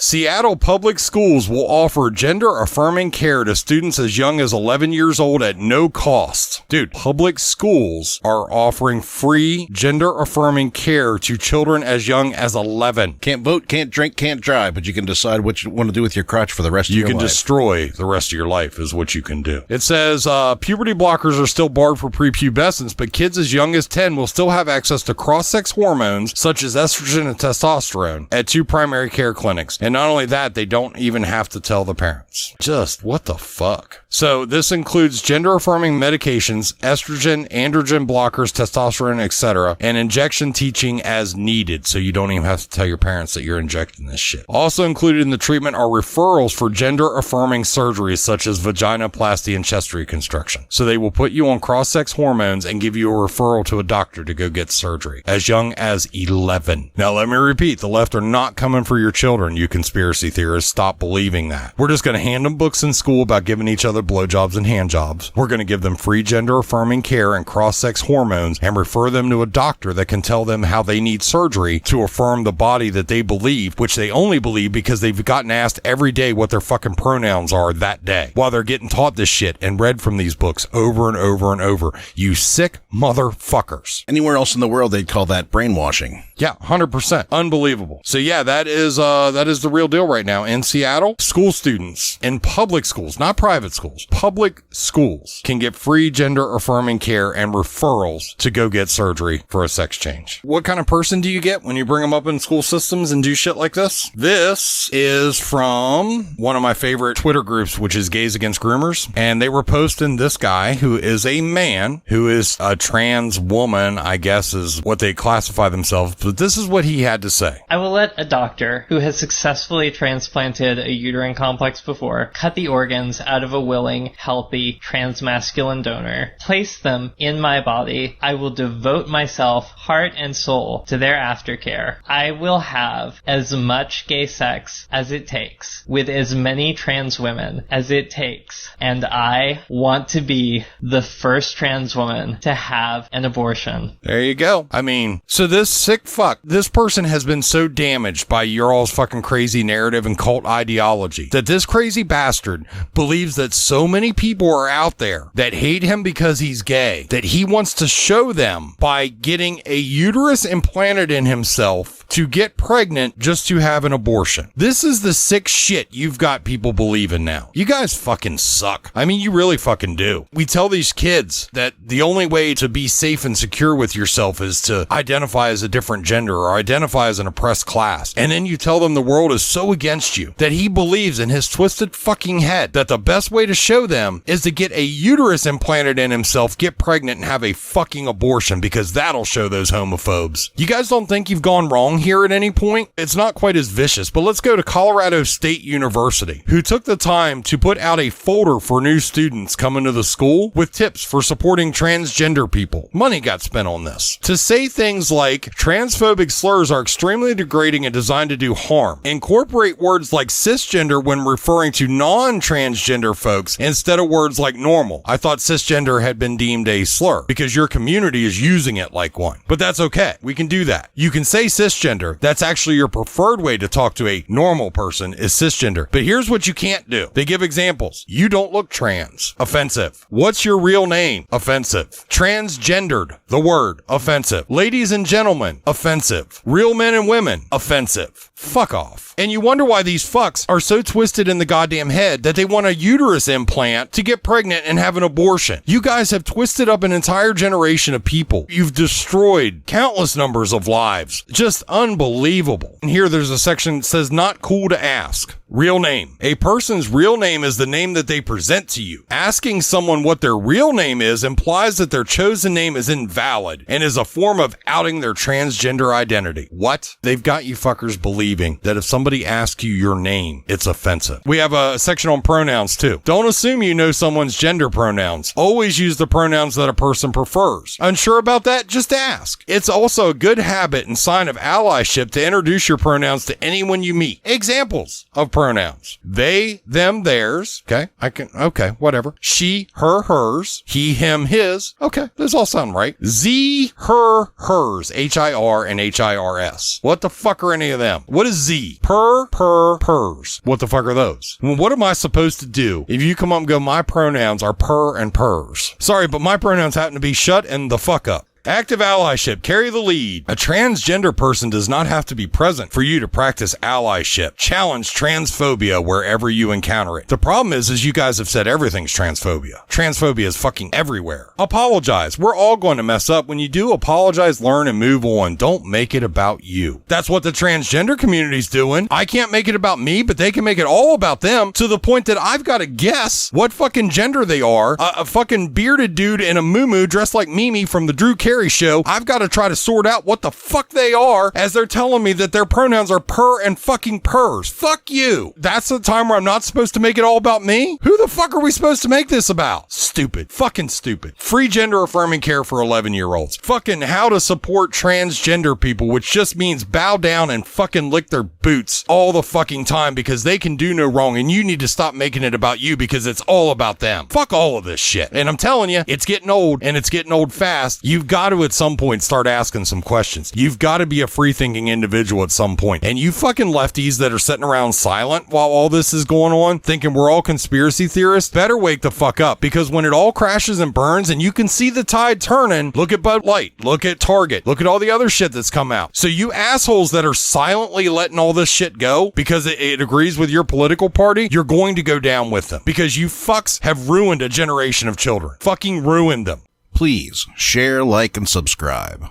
Seattle public schools will offer gender-affirming care to students as young as 11 years old at no cost. Dude, public schools are offering free gender-affirming care to children as young as 11. Can't vote, can't drink, can't drive, but you can decide what you want to do with your crotch for the rest of your life. You can destroy the rest of your life is what you can do. It says, puberty blockers are still barred for prepubescence, but kids as young as 10 will still have access to cross-sex hormones such as estrogen and testosterone at 2 primary care clinics. And not only that, they don't even have to tell the parents. Just what the fuck? So this includes gender-affirming medications, estrogen, androgen blockers, testosterone, etc., and injection teaching as needed, so you don't even have to tell your parents that you're injecting this shit. Also included in the treatment are referrals for gender-affirming surgeries such as vaginoplasty and chest reconstruction. So they will put you on cross-sex hormones and give you a referral to a doctor to go get surgery as young as 11. Now let me repeat, the left are not coming for your children, you conspiracy theorists. Stop believing that. We're just going to hand them books in school about giving each other blowjobs and handjobs. We're going to give them free gender-affirming care and cross-sex hormones and refer them to a doctor that can tell them how they need surgery to affirm the body that they believe, which they only believe because they've gotten asked every day what their fucking pronouns are that day while they're getting taught this shit and read from these books over and over and over. You sick motherfuckers. Anywhere else in the world, they'd call that brainwashing. Yeah, 100%. Unbelievable. So yeah, that is the real deal right now. In Seattle, school students in public schools, not private schools, public schools can get free gender-affirming care and referrals to go get surgery for a sex change. What kind of person do you get when you bring them up in school systems and do shit like this? This is from one of my favorite Twitter groups, which is Gays Against Groomers. And they were posting this guy who is a man, who is a trans woman, I guess is what they classify themselves. But this is what he had to say. I will let a doctor who has successfully transplanted a uterine complex before cut the organs out of a willing, healthy, transmasculine donor, place them in my body. I will devote myself, heart and soul, to their aftercare. I will have as much gay sex as it takes, with as many trans women as it takes, and I want to be the first trans woman to have an abortion. There you go. I mean, so this sick fuck, this person has been so damaged by your all's fucking crazy narrative and cult ideology that this crazy bastard believes that so many people are out there that hate him because he's gay, that he wants to show them by getting a uterus implanted in himself to get pregnant just to have an abortion. This is the sick shit you've got people believing now. You guys fucking suck. I mean, you really fucking do. We tell these kids that the only way to be safe and secure with yourself is to identify as a different gender or identify as an oppressed class. And then you tell them the world is so against you that he believes in his twisted fucking head that the best way to show them is to get a uterus implanted in himself, get pregnant, and have a fucking abortion, because that'll show those homophobes. You guys don't think you've gone wrong here at any point? It's not quite as vicious, but let's go to Colorado State University, who took the time to put out a folder for new students coming to the school with tips for supporting transgender people. Money got spent on this. To say things like transphobic slurs are extremely degrading and designed to do harm. Incorporate words like cisgender when referring to non-transgender folks instead of words like normal. I thought cisgender had been deemed a slur because your community is using it like one. But that's okay. We can do that. You can say cisgender. That's actually your preferred way to talk to a normal person is cisgender. But here's what you can't do. They give examples. You don't look trans. Offensive. What's your real name? Offensive. Transgendered. The word. Offensive. Ladies and gentlemen. Offensive. Real men and women. Offensive. Fuck off. And you wonder why these fucks are so twisted in the goddamn head that they want a uterus implant to get pregnant and have an abortion. You guys have twisted up an entire generation of people. You've destroyed countless numbers of lives. Just unbelievable. And here there's a section that says not cool to ask. Real name. A person's real name is the name that they present to you. Asking someone what their real name is implies that their chosen name is invalid and is a form of outing their transgender identity. What? They've got you fuckers believing that if somebody asks you your name, it's offensive. We have a section on pronouns too. Don't assume you know someone's gender pronouns. Always use the pronouns that a person prefers. Unsure about that? Just ask. It's also a good habit and sign of allyship to introduce your pronouns to anyone you meet. Examples of pronouns. They, them, theirs. Okay, whatever. She, her, hers. He, him, his. Okay, those all sound right. Z, her, hers. H-I-R and H-I-R-S. What the fuck are any of them? What is Z? Pers. What the fuck are those? Well, what am I supposed to do if you come up and go, my pronouns are per and pers? Sorry, but my pronouns happen to be shut and the fuck up. Active allyship. Carry the lead. A transgender person does not have to be present for you to practice allyship. Challenge transphobia wherever you encounter it. The problem is you guys have said everything's transphobia. Transphobia is fucking everywhere. Apologize. We're all going to mess up. When you do, apologize, learn, and move on. Don't make it about you. That's what the transgender community's doing. I can't make it about me, but they can make it all about them to the point that I've got to guess what fucking gender they are. A fucking bearded dude in a muumuu dressed like Mimi from the Drew Carey show. I've got to try to sort out what the fuck they are as they're telling me that their pronouns are per and fucking pers. Fuck you. That's the time where I'm not supposed to make it all about me? Who the fuck are we supposed to make this about? Stupid. Fucking stupid. Free gender affirming care for 11-year-olds. Fucking how to support transgender people, which just means bow down and fucking lick their boots all the fucking time because they can do no wrong and you need to stop making it about you because it's all about them. Fuck all of this shit. And I'm telling you, it's getting old and it's getting old fast. You've got to at some point start asking some questions. You've got to be a free-thinking individual at some point. And you fucking lefties that are sitting around silent while all this is going on, thinking we're all conspiracy theorists, better wake the fuck up, because when it all crashes and burns and you can see the tide turning, look at Bud Light, look at Target, look at all the other shit that's come out. So you assholes that are silently letting all this shit go because it agrees with your political party, you're going to go down with them because you fucks have ruined a generation of children. Fucking ruined them. Please share, like, and subscribe.